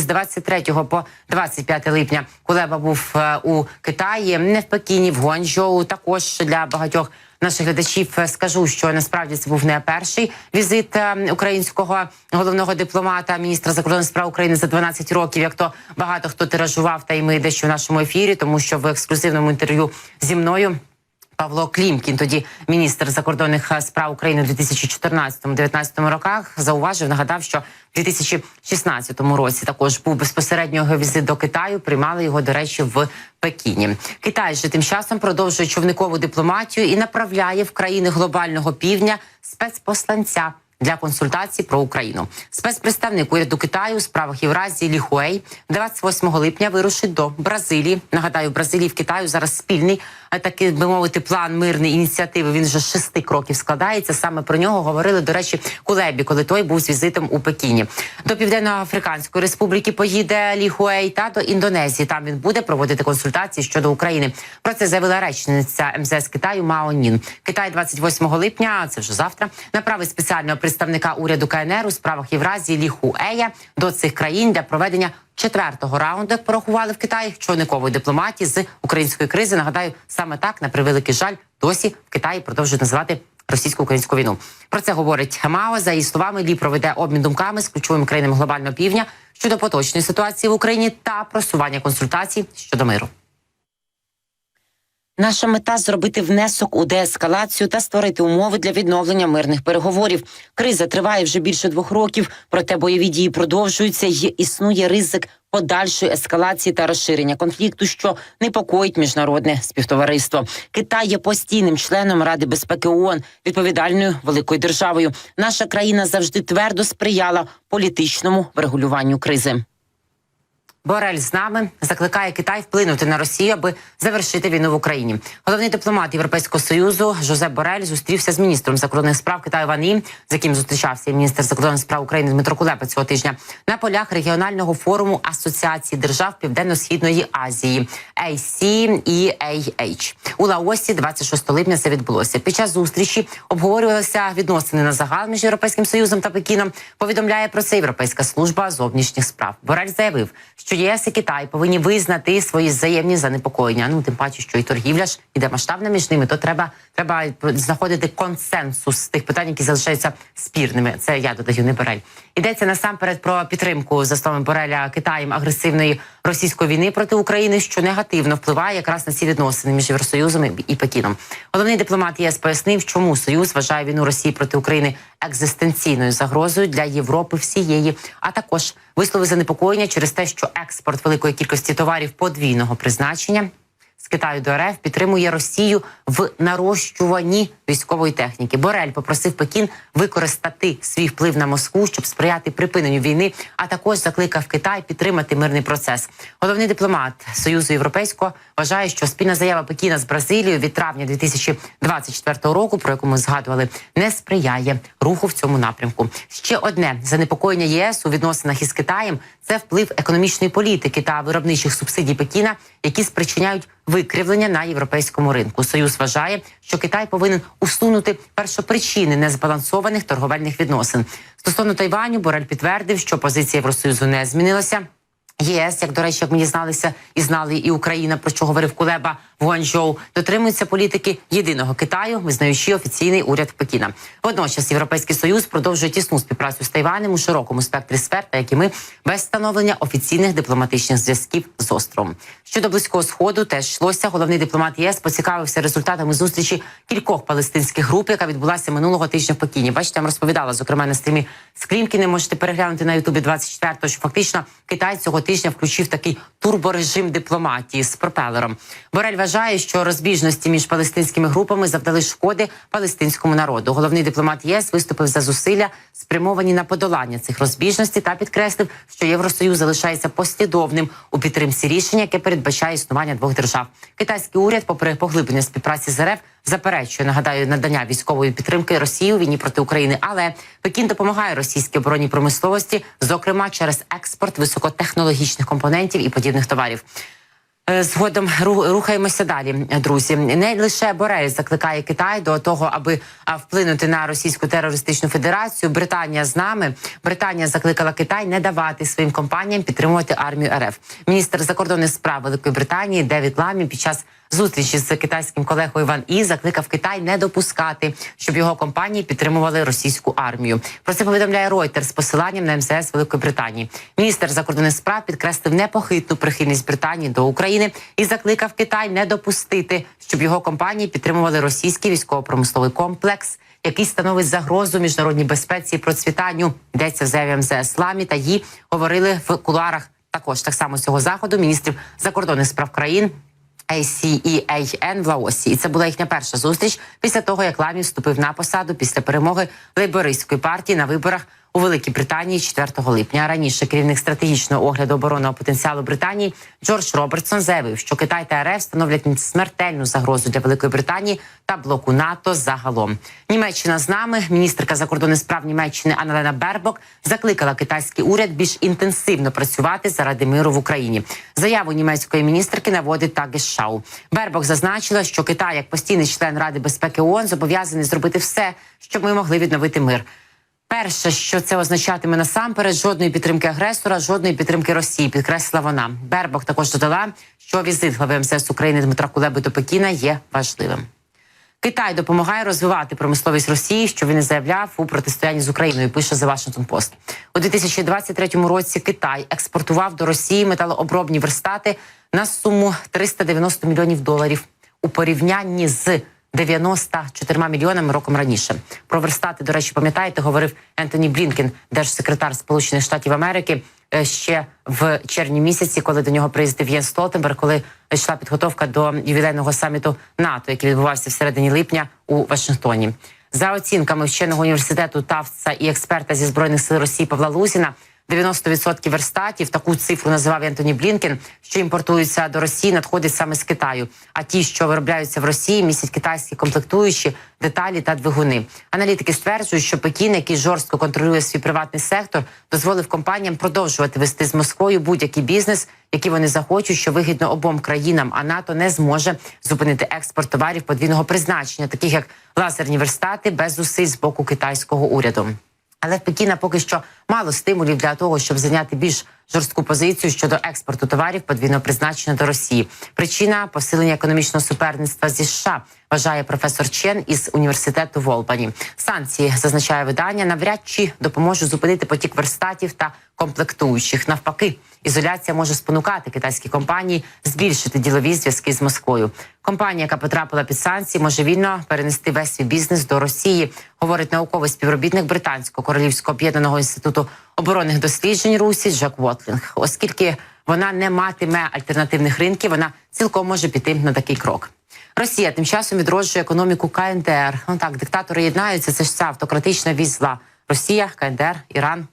23 по 25 липня Кулеба був у Китаї, не в Пекіні, в Гуанчжоу. Також для багатьох наших глядачів скажу, що насправді це був не перший візит українського головного дипломата, міністра закордонних справ України за 12 років, як то багато хто тиражував, та й ми дещо в нашому ефірі, тому що в ексклюзивному інтерв'ю зі мною Павло Клімкін, тоді міністр закордонних справ України у 2014-2019 роках, зауважив, нагадав, що в 2016 році також був безпосередньо його візит до Китаю, приймали його, до речі, в Пекіні. Китай же тим часом продовжує човникову дипломатію і направляє в країни глобального півдня спецпосланця для консультацій про Україну. Спецпредставник уряду Китаю у справах Євразії Лі Хуей 28 липня вирушить до Бразилії. Нагадаю, в Бразилії в Китаю зараз спільний, такий, би мовити, план мирної ініціативи. Він вже з 6 кроків складається. Саме про нього говорили, до речі, Кулебі, коли той був з візитом у Пекіні. До Південно-Африканської Республіки поїде Лі Хуей та до Індонезії. Там він буде проводити консультації щодо України. Про це заявила речниця МЗС Китаю Мао Нін. Китай 28 липня, це вже завтра, направить спеціального представника уряду КНР у справах Євразії Лі Хуея до цих країн для проведення 4-го раунду, як порахували в Китаї, човникової дипломатії з української кризи. Нагадаю, саме так, на превеликий жаль, досі в Китаї продовжують називати російсько-українську війну. Про це говорить Мао. За її словами, Лі проведе обмін думками з ключовими країнами глобального півдня щодо поточної ситуації в Україні та просування консультацій щодо миру. Наша мета – зробити внесок у деескалацію та створити умови для відновлення мирних переговорів. Криза триває вже більше 2 років, проте бойові дії продовжуються і існує ризик подальшої ескалації та розширення конфлікту, що непокоїть міжнародне співтовариство. Китай є постійним членом Ради безпеки ООН, відповідальною великою державою. Наша країна завжди твердо сприяла політичному врегулюванню кризи. Борель з нами закликає Китай вплинути на Росію, аби завершити війну в Україні. Головний дипломат Європейського Союзу Жозеп Борель зустрівся з міністром закордонних справ Китаю Ван Ї, з яким зустрічався і міністр закордонних справ України Дмитро Кулеба цього тижня, на полях регіонального форуму Асоціації держав Південно-Східної Азії ACEAH. У Лаосі 26 липня це відбулося. Під час зустрічі обговорювалися відносини на загал між Європейським Союзом та Пекіном. Повідомляє про це Європейська служба зовнішніх справ. Борель заявив, що ЄС і Китай повинні визнати свої взаємні занепокоєння. Ну, тим паче, що і торгівля ж іде масштабна між ними, то треба знаходити консенсус з тих питань, які залишаються спірними. Це я додаю, не Борель. Йдеться насамперед про підтримку, за словами Бореля, Китаєм агресивної російської війни проти України, що негативно впливає якраз на ці відносини між Євросоюзом і Пекіном. Головний дипломат ЄС пояснив, чому Союз вважає війну Росії проти України екзистенційною загрозою для Європи всієї, а також висловив занепокоєння через те, що експорт великої кількості товарів подвійного призначення з Китаю до РФ підтримує Росію в нарощуванні військової техніки. Борель попросив Пекін використати свій вплив на Москву, щоб сприяти припиненню війни, а також закликав Китай підтримати мирний процес. Головний дипломат Союзу Європейського вважає, що спільна заява Пекіна з Бразилією від травня 2024 року, про яку ми згадували, не сприяє руху в цьому напрямку. Ще одне занепокоєння ЄС у відносинах із Китаєм – це вплив економічної політики та виробничих субсидій Пекіна, які спричиняють викривлення на європейському ринку. Союз вважає, що Китай повинен усунути першопричини незбалансованих торговельних відносин. Стосовно Тайваню, Борель підтвердив, що позиція Євросоюзу не змінилася. ЄС, як, до речі, як мені знали і Україна, про що говорив Кулеба в Гуанчжоу, дотримуються політики єдиного Китаю, визнаючи офіційний уряд Пекіна. Водночас Європейський Союз продовжує тісну співпрацю з Тайванем у широкому спектрі сфер, та як і ми, без встановлення офіційних дипломатичних зв'язків з островом. Щодо Близького Сходу теж йшлося. Головний дипломат ЄС поцікавився результатами зустрічі кількох палестинських груп, яка відбулася минулого тижня в Пекіні. Бачите, там розповідала, зокрема, на стрімі з Клімкіним, можете переглянути на Ютубі 24-го, що фактично Китай цього тижня включив такий турборежим дипломатії з пропелером. Борель вважає, що розбіжності між палестинськими групами завдали шкоди палестинському народу. Головний дипломат ЄС виступив за зусилля, спрямовані на подолання цих розбіжностей, та підкреслив, що Євросоюз залишається послідовним у підтримці рішення, яке передбачає існування 2 держав. Китайський уряд, попри поглиблення співпраці з РФ, заперечує, нагадаю, надання військової підтримки Росії у війні проти України. Але Пекін допомагає російській оборонній промисловості, зокрема через експорт високотехнологічних компонентів і подібних товарів. Згодом рухаємося далі, друзі. Не лише Борель закликає Китай до того, аби вплинути на Російську терористичну федерацію. Британія з нами. Британія закликала Китай не давати своїм компаніям підтримувати армію РФ. Міністр закордонних справ Великої Британії Девід Ламі під час зустрічі з китайським колегою Ван І закликав Китай не допускати, щоб його компанії підтримували російську армію. Про це повідомляє Reuters з посиланням на МЗС Великої Британії. Міністр закордонних справ підкреслив непохитну прихильність Британії до України і закликав Китай не допустити, щоб його компанії підтримували російський військово-промисловий комплекс, який становить загрозу міжнародній безпеці і процвітанню. Йдеться в заяві МЗС. Ламі та Ї говорили в кулуарах також так само цього заходу міністрів закордонних справ країн ASEAN в Лаосі. І це була їхня перша зустріч після того, як Ламі вступив на посаду після перемоги лейбористської партії на виборах у Великій Британії 4 липня. Раніше керівник стратегічного огляду оборонного потенціалу Британії Джордж Робертсон заявив, що Китай та РФ становлять смертельну загрозу для Великої Британії та блоку НАТО загалом. Німеччина з нами. Міністерка закордонних справ Німеччини Анналена Бербок закликала китайський уряд більш інтенсивно працювати заради миру в Україні. Заяву німецької міністерки наводить Tagesschau. Бербок зазначила, що Китай, як постійний член Ради безпеки ООН, зобов'язаний зробити все, щоб ми могли відновити мир. Перше, що це означатиме насамперед, жодної підтримки агресора, жодної підтримки Росії, підкреслила вона. Бербок також додала, що візит глави МЗС України Дмитра Кулеби до Пекіна є важливим. Китай допомагає розвивати промисловість Росії, що він і заявляв у протистоянні з Україною, пише The Washington Post. У 2023 році Китай експортував до Росії металообробні верстати на суму $390 мільйонів у порівнянні з 94 мільйонами роком раніше. Про верстати, до речі, пам'ятаєте, говорив Ентоні Блінкен, держсекретар Сполучених Штатів Америки, ще в червні місяці, коли до нього приїздив Єнс Столтенберг, коли йшла підготовка до ювілейного саміту НАТО, який відбувався в середині липня у Вашингтоні. За оцінками вченого університету Тафтса і експерта зі Збройних сил Росії Павла Лузіна, 90% верстатів, таку цифру називав Ентоні Блінкен, що імпортуються до Росії, надходять саме з Китаю. А ті, що виробляються в Росії, містять китайські комплектуючі, деталі та двигуни. Аналітики стверджують, що Пекін, який жорстко контролює свій приватний сектор, дозволив компаніям продовжувати вести з Москвою будь-який бізнес, який вони захочуть, що вигідно обом країнам, а НАТО не зможе зупинити експорт товарів подвійного призначення, таких як лазерні верстати, без зусиль з боку китайського уряду. Але в Пекіна поки що мало стимулів для того, щоб зайняти більш жорстку позицію щодо експорту товарів подвійного призначення до Росії. Причина – посилення економічного суперництва зі США, вважає професор Чен із університету в Олбані. Санкції, зазначає видання, навряд чи допоможуть зупинити потік верстатів та комплектуючих. Навпаки, ізоляція може спонукати китайські компанії збільшити ділові зв'язки з Москвою. Компанія, яка потрапила під санкції, може вільно перенести весь свій бізнес до Росії, говорить науковий співробітник Британського Королівського об'єднаного інституту оборонних досліджень Русі Джек Вотлінг. Оскільки вона не матиме альтернативних ринків, вона цілком може піти на такий крок. Росія тим часом відроджує економіку КНДР. Ну так, диктатори єднаються, це ж ця автократична вісь зла. Росія, КНДР, Іран,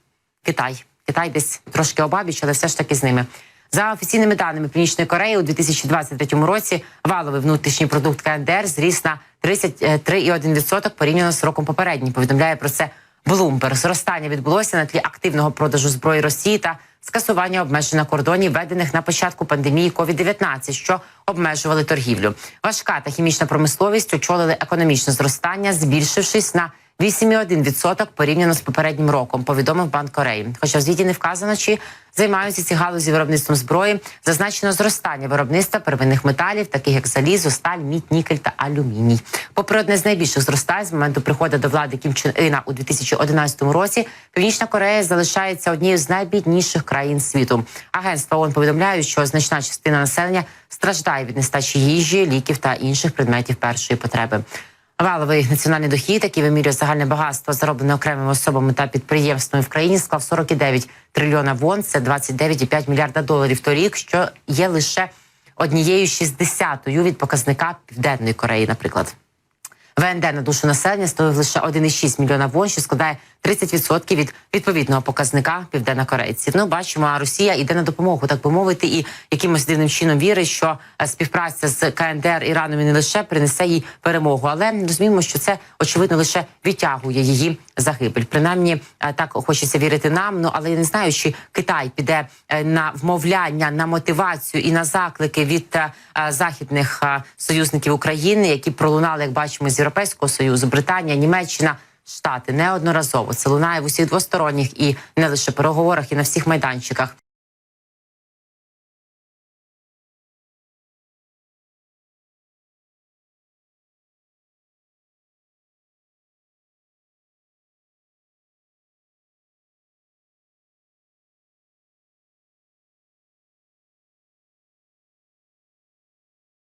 Китай. Китай десь трошки обабіч, але все ж таки з ними. За офіційними даними Північної Кореї, у 2023 році валовий внутрішній продукт КНДР зріс на 33,1% порівняно з роком попереднім. Повідомляє про це Bloomberg. Зростання відбулося на тлі активного продажу зброї Росії та скасування обмежень на кордоні, введених на початку пандемії COVID-19, що обмежували торгівлю. Важка та хімічна промисловість очолили економічне зростання, збільшившись на 8,1% порівняно з попереднім роком, повідомив Банк Кореї. Хоча в звіті не вказано, чи займаються ці галузі виробництвом зброї, зазначено зростання виробництва первинних металів, таких як залізо, сталь, мідь, нікель та алюміній. Попри одне з найбільших зростань з моменту приходу до влади Кім Чен Іна у 2011 році, Північна Корея залишається однією з найбідніших країн світу. Агентства ООН повідомляють, що значна частина населення страждає від нестачі їжі, ліків та інших предметів першої потреби. Валовий національний дохід, який вимірює загальне багатство, зароблене окремими особами та підприємствами в країні, склав 49 трильйона вон, це 29,5 мільярда доларів торік, що є лише 1,60 від показника Південної Кореї, наприклад. ВНД на душу населення становив лише 1,6 мільйона вон, що складає 30% від відповідного показника південнокорейців. Ну, бачимо, Росія йде на допомогу, так би мовити, і якимось дивним чином вірить, що співпраця з КНДР Іраном і не лише принесе їй перемогу, але розуміємо, що це очевидно лише відтягує її загибель. Принаймні так хочеться вірити нам. Ну але я не знаю, чи Китай піде на вмовляння, на мотивацію і на заклики від західних союзників України, які пролунали, як бачимо, з Європейського Союзу, Британія, Німеччина, Штати неодноразово. Це лунає в усіх двосторонніх і не лише переговорах, і на всіх майданчиках.